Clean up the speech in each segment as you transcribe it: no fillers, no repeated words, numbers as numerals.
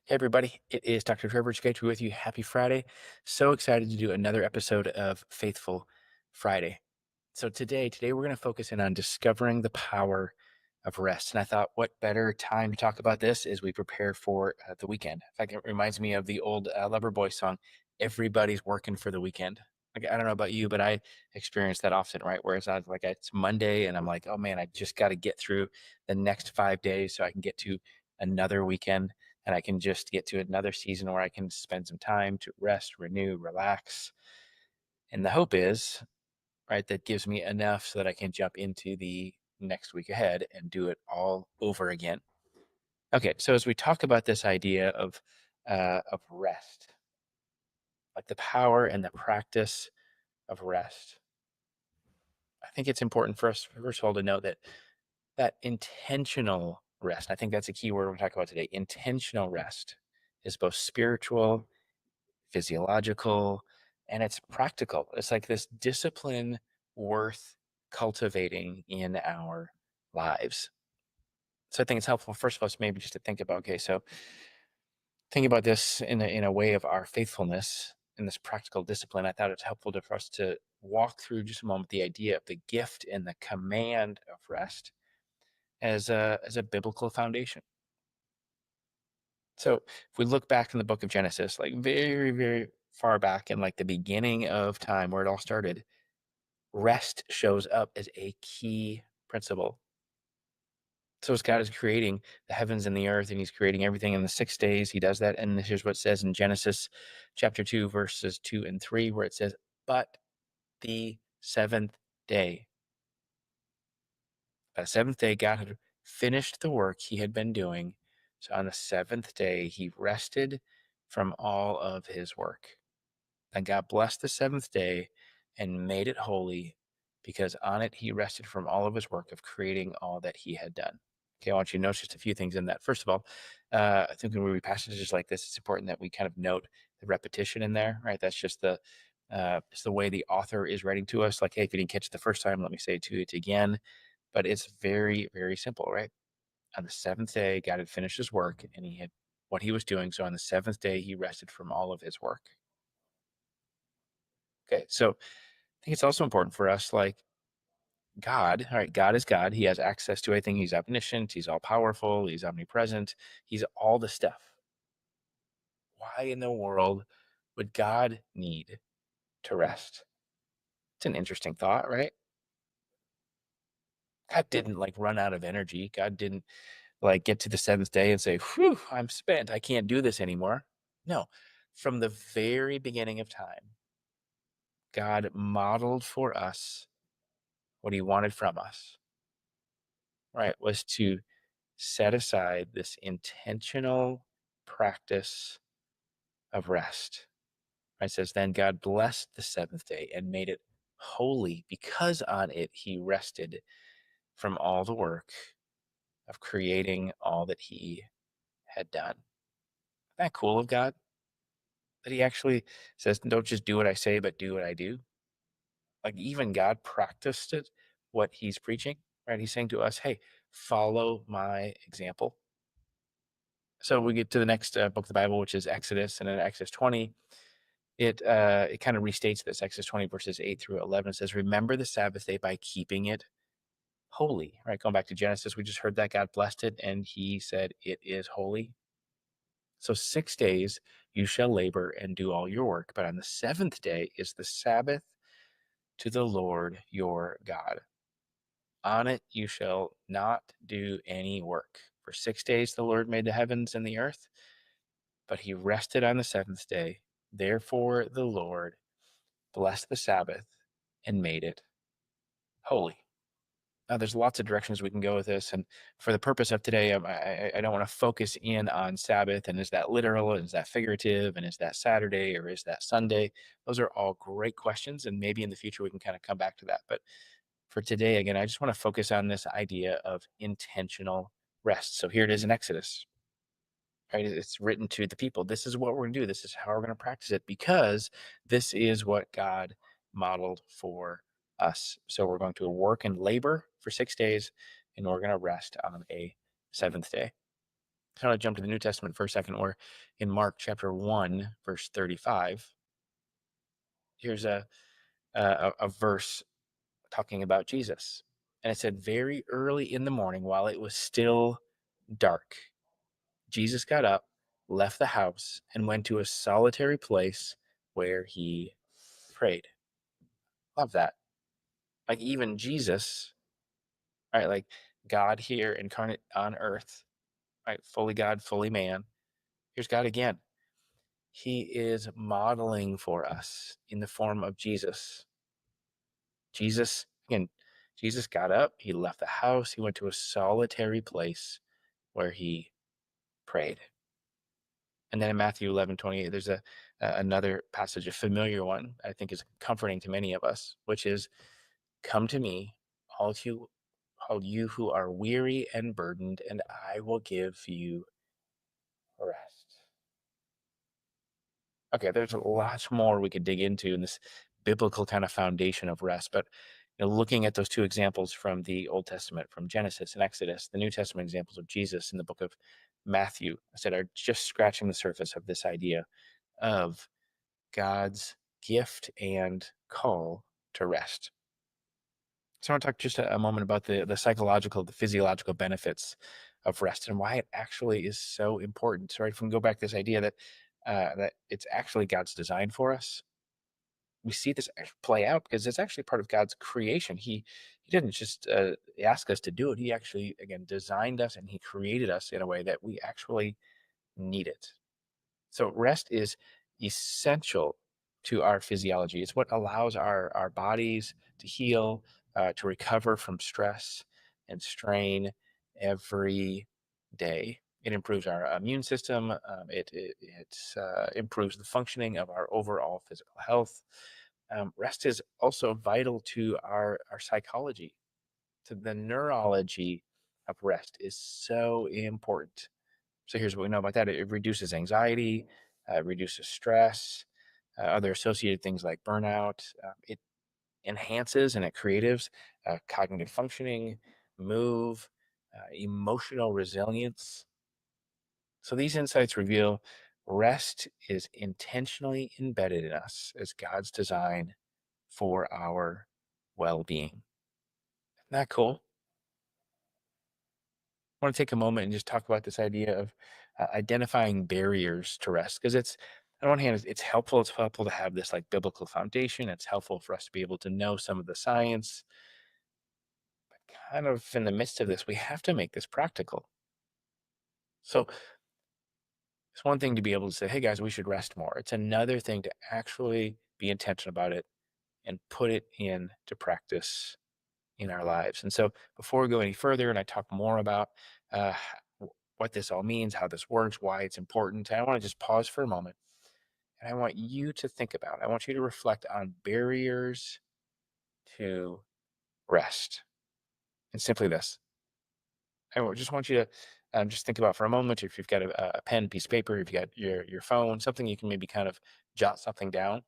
Hey everybody, it is Dr. Trevor. It's great to be with you. Happy Friday. So excited to do another episode of Faithful Friday. So today we're going to focus in on discovering the power of rest. And I thought what better time to talk about this as we prepare for the weekend. In fact, it reminds me of the old Loverboy song, Everybody's Working for the Weekend. Like, I don't know about you, but I experience that often, right? Whereas I like it's Monday and I'm like, oh man, I just got to get through the next 5 days so I can get to another weekend and I can just get to another season where I can spend some time to rest, renew, relax. And the hope is, right, that gives me enough so that I can jump into the next week ahead and do it all over again. Okay, so as we talk about this idea of rest, like the power and the practice of rest, I think it's important for us, first of all, to know that intentional rest. I think that's a key word we're talking about today. Intentional rest is both spiritual, physiological, and it's practical. It's like this discipline worth cultivating in our lives. So I think it's helpful, first of all, maybe just to think about, okay, so think about this in a way of our faithfulness in this practical discipline. I thought it's helpful for us to walk through just a moment the idea of the gift and the command of rest as a biblical foundation. So if we look back in the book of Genesis, like very, very far back in like the beginning of time where it all started, rest shows up as a key principle. So as God is creating the heavens and the earth, and He's creating everything in the 6 days, He does that. And here's what it says in Genesis chapter 2, verses 2 and 3, where it says, But the seventh day, by the seventh day, God had finished the work He had been doing. So on the seventh day, He rested from all of His work. And God blessed the seventh day and made it holy because on it he rested from all of his work of creating all that he had done. Okay, I want you to notice just a few things in that. First of all, I think when we read passages like this, it's important that we kind of note the repetition in there, right? That's just it's the way the author is writing to us. Like, hey, if you didn't catch it the first time, let me say it to it again. But it's very, very simple, right? On the seventh day, God had finished his work and he had what he was doing. So on the seventh day, he rested from all of his work. Okay, so I think it's also important for us, like God, all right, God is God. He has access to everything. He's omniscient. He's all powerful. He's omnipresent. He's all the stuff. Why in the world would God need to rest? It's an interesting thought, right? God didn't like run out of energy. God didn't like get to the seventh day and say, whew, I'm spent. I can't do this anymore. No, from the very beginning of time, God modeled for us what he wanted from us, right? Was to set aside this intentional practice of rest. Right? It says, Then God blessed the seventh day and made it holy because on it he rested from all the work of creating all that he had done. Isn't that cool of God? That he actually says, Don't just do what I say, but do what I do. Like even God practiced it, what he's preaching, right? He's saying to us, Hey, follow my example. So we get to the next book of the Bible, which is Exodus, and in Exodus 20, it kind of restates this. Exodus 20 verses 8 through 11. It says, "Remember the Sabbath day by keeping it holy." Right, going back to Genesis, we just heard that God blessed it, and He said it is holy. So 6 days you shall labor and do all your work, but on the seventh day is the Sabbath to the Lord your God. On it you shall not do any work. For 6 days the Lord made the heavens and the earth, but he rested on the seventh day. Therefore, the Lord blessed the Sabbath and made it holy. Now, there's lots of directions we can go with this. And for the purpose of today, I don't want to focus in on Sabbath and is that literal and is that figurative and is that Saturday or is that Sunday? Those are all great questions. And maybe in the future we can kind of come back to that. But for today, again, I just want to focus on this idea of intentional rest. So here it is in Exodus. Right? It's written to the people. This is what we're going to do. This is how we're going to practice it because this is what God modeled for us. So we're going to work and labor for 6 days and we're going to rest on a seventh day. kind of jump to the New Testament for a second, or in Mark chapter 1, verse 35, here's a verse talking about Jesus. And it said, very early in the morning, while it was still dark, Jesus got up, left the house, and went to a solitary place where he prayed. Love that. Like even Jesus, right? Like God here incarnate on earth, right? Fully God, fully man. Here's God again. He is modeling for us in the form of Jesus. Jesus, again, Jesus got up, he left the house, he went to a solitary place where he prayed. And then in Matthew 11:28, there's another passage, a familiar one, I think is comforting to many of us, which is, come to me, all you who are weary and burdened, and I will give you rest. Okay, there's lots more we could dig into in this biblical kind of foundation of rest, but looking at those two examples from the Old Testament, from Genesis and Exodus, the New Testament examples of Jesus in the book of Matthew, I said, are just scratching the surface of this idea of God's gift and call to rest. So I want to talk just a moment about the psychological, the physiological benefits of rest and why it actually is so important. So, right, if we can go back to this idea that it's actually God's design for us, we see this play out because it's actually part of God's creation. He didn't just ask us to do it. He actually, again, designed us and he created us in a way that we actually need it. So rest is essential to our physiology. It's what allows our bodies to heal, to recover from stress and strain every day. It improves our immune system. It improves the functioning of our overall physical health. Rest is also vital to our psychology. To the neurology of rest is so important. So here's what we know about that. It reduces anxiety, reduces stress, other associated things like burnout. It enhances and it creatives cognitive functioning, move, emotional resilience. So these insights reveal rest is intentionally embedded in us as God's design for our well-being. Isn't that cool? Want to take a moment and just talk about this idea of identifying barriers to rest because it's on one hand it's helpful to have this like biblical foundation. It's helpful for us to be able to know some of the science, but kind of in the midst of this we have to make this practical. So it's one thing to be able to say, hey guys, we should rest more. It's another thing to actually be intentional about it and put it into practice in our lives. And so before we go any further and I talk more about uh, what this all means, how this works, why it's important, I want to just pause for a moment and I want you to think about, I want you to reflect on barriers to rest. And simply this, just want you to just think about for a moment if you've got a pen, piece of paper, if you've got your phone, something you can maybe kind of jot something down.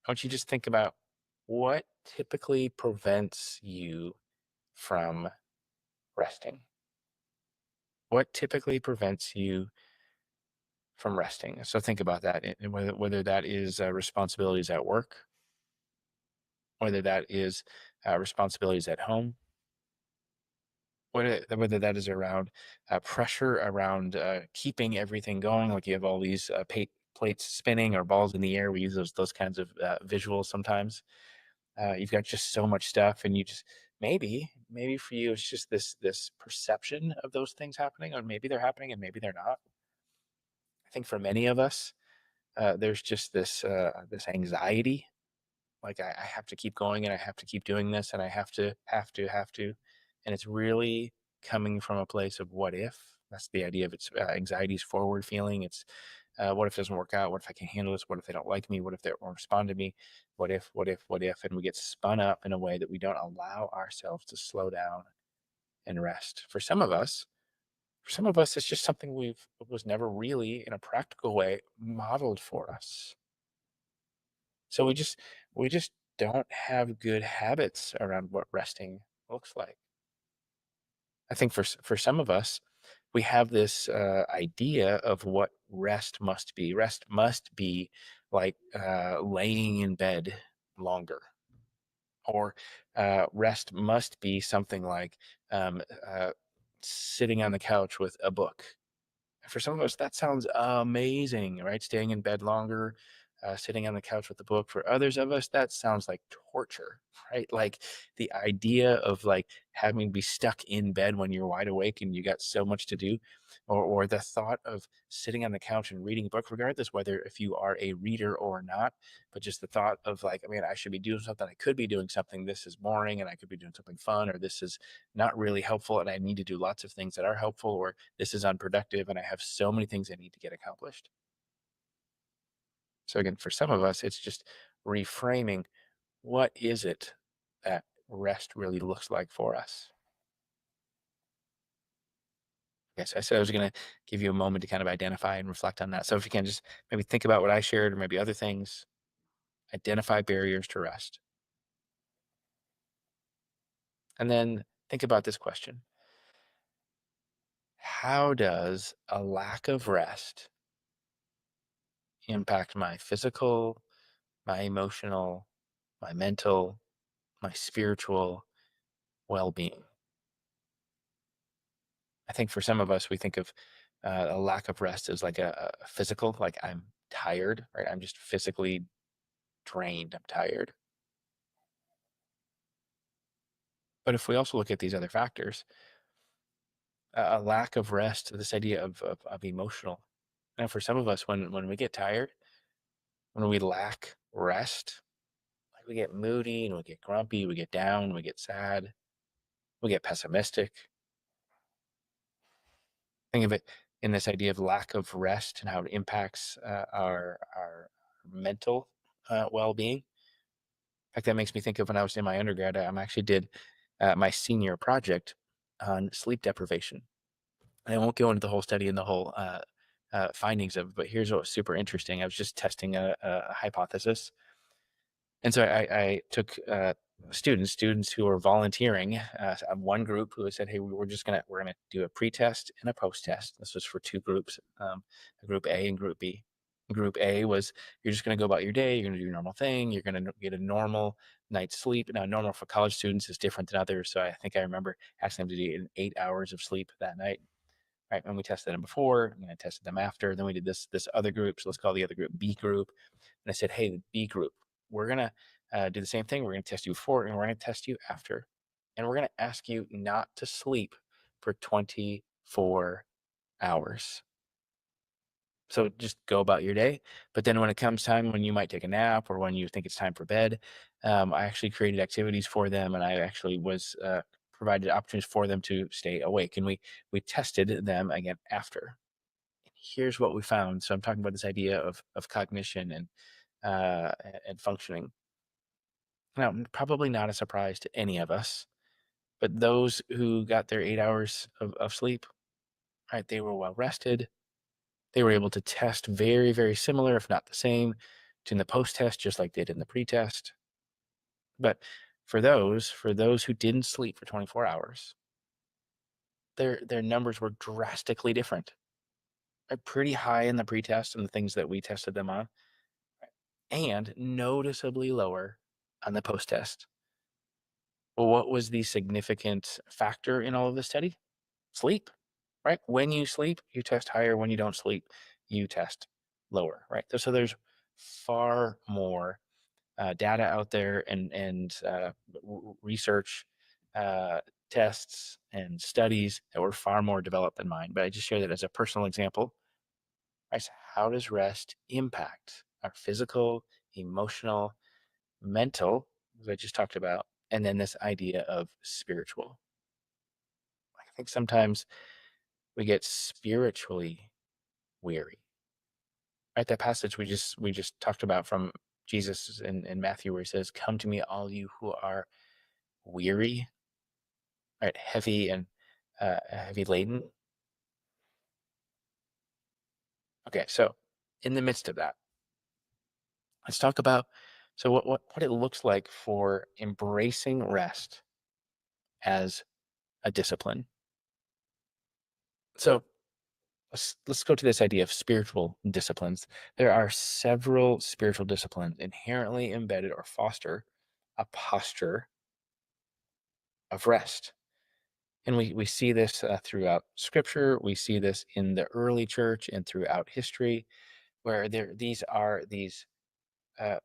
I want you to just think about what typically prevents you from resting. What typically prevents you from resting? So think about that, and whether that is responsibilities at work, whether that is responsibilities at home, whether that is around pressure around keeping everything going, like you have all these plates spinning or balls in the air. We use those kinds of visuals sometimes. You've got just so much stuff, and you just maybe for you it's just this perception of those things happening, or maybe they're happening and maybe they're not. I think for many of us, there's just this anxiety, like I have to keep going and I have to keep doing this and I have to, and it's really coming from a place of what if. That's the idea of it's anxiety's forward feeling. It's what if it doesn't work out? What if I can't handle this? What if they don't like me? What if they won't respond to me? What if? And we get spun up in a way that we don't allow ourselves to slow down and rest. For some of us, it's just something was never really in a practical way modeled for us. So we just don't have good habits around what resting looks like. I think for some of us, we have this idea of what rest must be. Rest must be like laying in bed longer, or rest must be something like um, uh, sitting on the couch with a book. For some of us, that sounds amazing, right? Staying in bed longer, sitting on the couch with a book. For others of us, that sounds like torture, right? Like the idea of like having to be stuck in bed when you're wide awake and you got so much to do, or the thought of sitting on the couch and reading a book, regardless whether if you are a reader or not, but just the thought of like, I mean, I should be doing something. I could be doing something. This is boring, and I could be doing something fun, or this is not really helpful, and I need to do lots of things that are helpful, or this is unproductive and I have so many things I need to get accomplished. So again, for some of us, it's just reframing what is it that rest really looks like for us. Yes, I said I was going to give you a moment to kind of identify and reflect on that. So if you can just maybe think about what I shared or maybe other things, identify barriers to rest. And then think about this question: how does a lack of rest impact my physical, my emotional, my mental, my spiritual well-being? I think for some of us, we think of a lack of rest as like a physical, like I'm tired, right? I'm just physically drained. I'm tired. But if we also look at these other factors, a lack of rest, this idea of emotional. And for some of us, when we get tired, when we lack rest, like we get moody and we get grumpy, we get down, we get sad, we get pessimistic. Think of it in this idea of lack of rest and how it impacts our mental well-being. In fact, that makes me think of when I was in my undergrad. I actually did my senior project on sleep deprivation. And I won't go into the whole study and the whole findings of it, but here's what was super interesting. I was just testing a hypothesis, and so I took students who were volunteering. One group who had said, "Hey, we're gonna do a pre-test and a post-test." This was for two groups, Group A and Group B. Group A was you're just gonna go about your day. You're gonna do your normal thing. You're gonna get a normal night's sleep. Now, normal for college students is different than others. So I think I remember asking them to do 8 hours of sleep that night. Right, and we tested them before, and I tested them after. Then we did this other group. So let's call the other group B group. And I said, hey, the B group, we're gonna do the same thing. We're gonna test you before, and we're gonna test you after, and we're gonna ask you not to sleep for 24 hours. So just go about your day. But then when it comes time when you might take a nap or when you think it's time for bed, I actually created activities for them, and I actually was provided opportunities for them to stay awake. And we tested them again after. Here's what we found. So I'm talking about this idea of cognition and functioning. Now, probably not a surprise to any of us, but those who got their 8 hours of sleep, right, they were well rested. They were able to test very, very similar, if not the same, to in the post-test, just like they did in the pre-test. But for those who didn't sleep for 24 hours, their numbers were drastically different. Pretty high in the pre-test and the things that we tested them on, and noticeably lower on the post-test. Well, what was the significant factor in all of this study? Sleep, right? When you sleep, you test higher. When you don't sleep, you test lower, right? So there's far more data out there and research uh, tests and studies that were far more developed than mine. But I just share that as a personal example. Right? So how does rest impact our physical, emotional, mental, as I just talked about, and then this idea of spiritual? I think sometimes we get spiritually weary. Right? That passage we just talked about from Jesus in Matthew, where he says, "Come to me, all you who are weary, right, heavy laden." Okay, so in the midst of that, let's talk about so what it looks like for embracing rest as a discipline. So let's go to this idea of spiritual disciplines. There are several spiritual disciplines inherently embedded or foster a posture of rest. And we see this throughout scripture. We see this in the early church and throughout history, where these are these uh,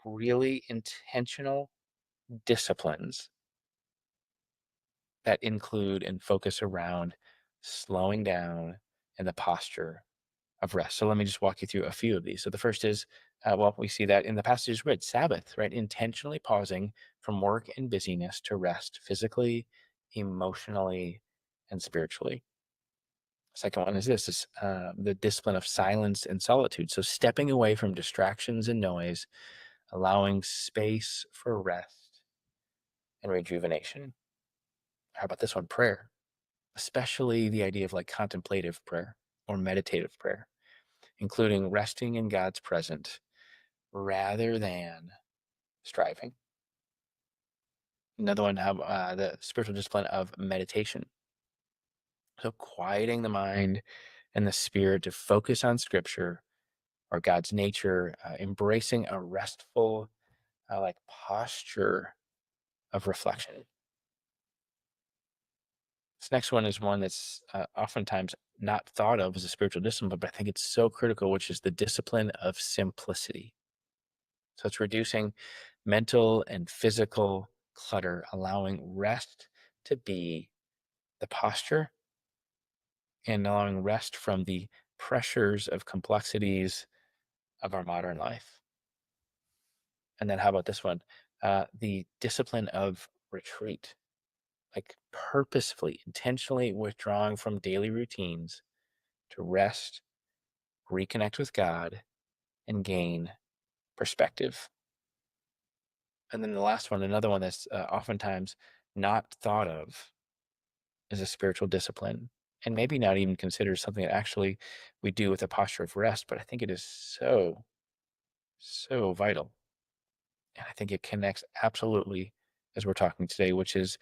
really intentional disciplines that include and focus around slowing down and the posture of rest. So let me just walk you through a few of these. So the first is, well, we see that in the passage read, Sabbath, right? Intentionally pausing from work and busyness to rest physically, emotionally, and spiritually. Second one is this is the discipline of silence and solitude. So stepping away from distractions and noise, allowing space for rest and rejuvenation. How about this one? Prayer, especially the idea of like contemplative prayer or meditative prayer, including resting in God's presence rather than striving. Another one, the spiritual discipline of meditation. So quieting the mind and the spirit to focus on scripture or God's nature, embracing a restful, like posture of reflection. This next one is one that's oftentimes not thought of as a spiritual discipline, but I think it's so critical, which is the discipline of simplicity. So it's reducing mental and physical clutter, allowing rest to be the posture and allowing rest from the pressures of complexities of our modern life. And then how about this one? The discipline of retreat, like purposefully, intentionally withdrawing from daily routines to rest, reconnect with God, and gain perspective. And then the last one, another one that's oftentimes not thought of as a spiritual discipline, and maybe not even considered something that actually we do with a posture of rest, but I think it is so, so vital. And I think it connects absolutely as we're talking today, which is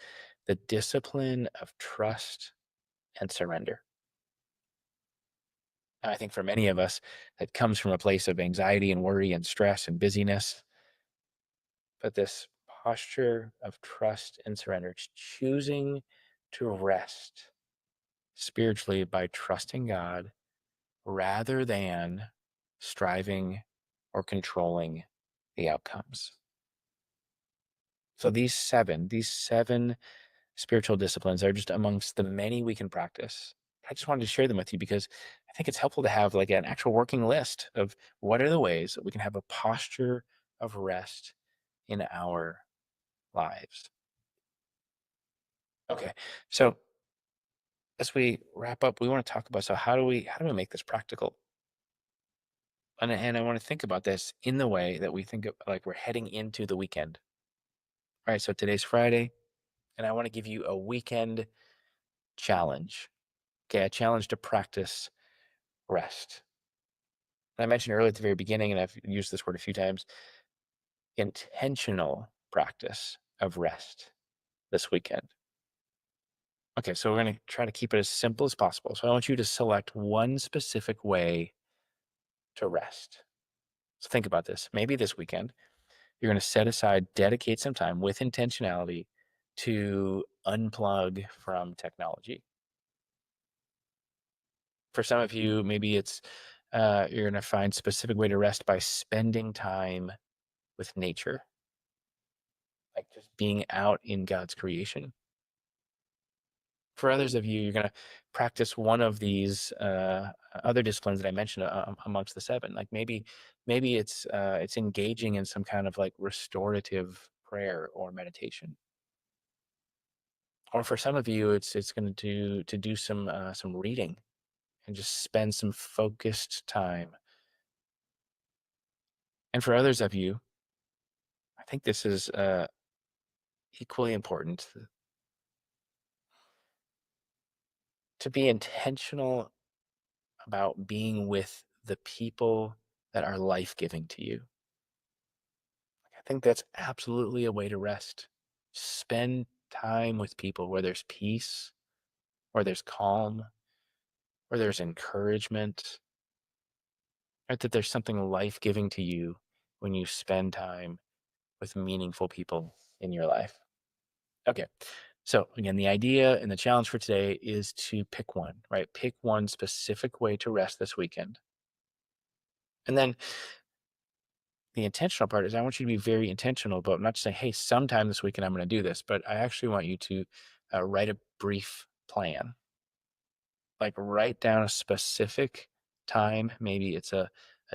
the discipline of trust and surrender. And I think for many of us, that comes from a place of anxiety and worry and stress and busyness. But this posture of trust and surrender, it's choosing to rest spiritually by trusting God rather than striving or controlling the outcomes. So these seven spiritual disciplines are just amongst the many we can practice. I just wanted to share them with you because I think it's helpful to have like an actual working list of what are the ways that we can have a posture of rest in our lives. Okay. So as we wrap up, we want to talk about so how do we make this practical? And I want to think about this in the way that we think of like we're heading into the weekend. All right, so today's Friday, and I want to give you a weekend challenge. Okay, a challenge to practice rest. And I mentioned earlier at the very beginning, and I've used this word a few times, intentional practice of rest this weekend. Okay, so we're going to try to keep it as simple as possible. So I want you to select one specific way to rest. So think about this. Maybe this weekend, you're going to set aside, dedicate some time with intentionality to unplug from technology. For some of you, maybe it's you're going to find specific way to rest by spending time with nature, like just being out in God's creation. For others of you, you're going to practice one of these other disciplines that I mentioned amongst the seven. Like maybe it's engaging in some kind of like restorative prayer or meditation. Or for some of you, it's going to do some reading and just spend some focused time. And for others of you, I think this is equally important to be intentional about being with the people that are life giving to you. I think that's absolutely a way to rest. Spend time with people where there's peace, where there's calm, or there's encouragement, right? That there's something life giving to you when you spend time with meaningful people in your life. Okay. So, again, the idea and the challenge for today is to pick one, right? Pick one specific way to rest this weekend. And then the intentional part is I want you to be very intentional about not just saying, hey, sometime this weekend I'm going to do this, but I actually want you to write a brief plan. Like write down a specific time. Maybe it's a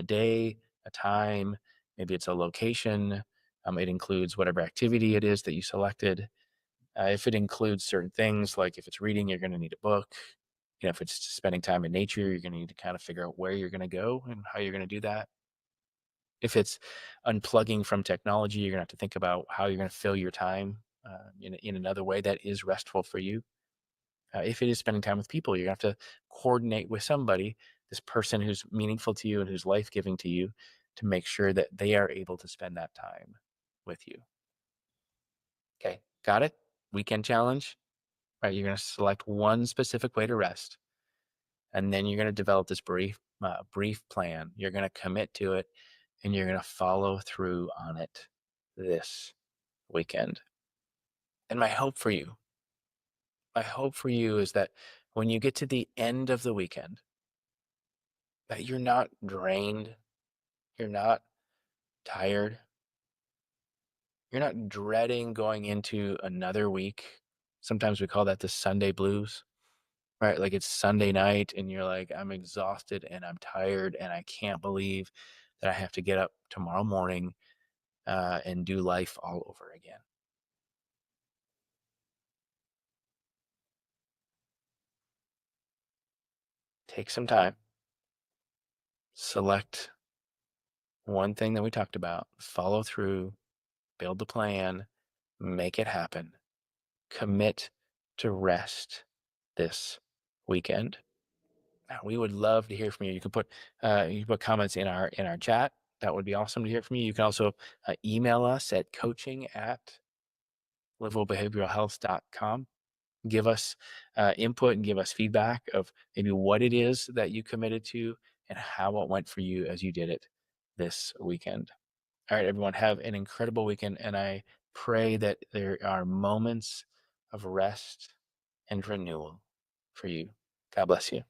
day, a time, maybe it's a location. It includes whatever activity it is that you selected. If it includes certain things, like if it's reading, you're going to need a book. You know, if it's spending time in nature, you're going to need to kind of figure out where you're going to go and how you're going to do that. If it's unplugging from technology, you're going to have to think about how you're going to fill your time in another way that is restful for you. If it is spending time with people, you have to coordinate with somebody, this person who's meaningful to you and who's life giving to you, to make sure that they are able to spend that time with you. Okay, got it? Weekend challenge, right? You're going to select one specific way to rest, and then you're going to develop this brief plan. You're going to commit to it, and you're going to follow through on it this weekend. And my hope for you is that when you get to the end of the weekend, that you're not drained, you're not tired, you're not dreading going into another week. Sometimes we call that the Sunday blues, right? Like it's Sunday night and you're like, I'm exhausted and I'm tired and I can't believe that I have to get up tomorrow morning and do life all over again. Take some time, select one thing that we talked about, follow through, build the plan, make it happen, commit to rest this weekend. We would love to hear from you. You can put comments in our chat. That would be awesome to hear from you. You can also email us at coaching@liveablebehavioralhealth.com. Give us input and give us feedback of maybe what it is that you committed to and how it went for you as you did it this weekend. All right, everyone, have an incredible weekend, and I pray that there are moments of rest and renewal for you. God bless you.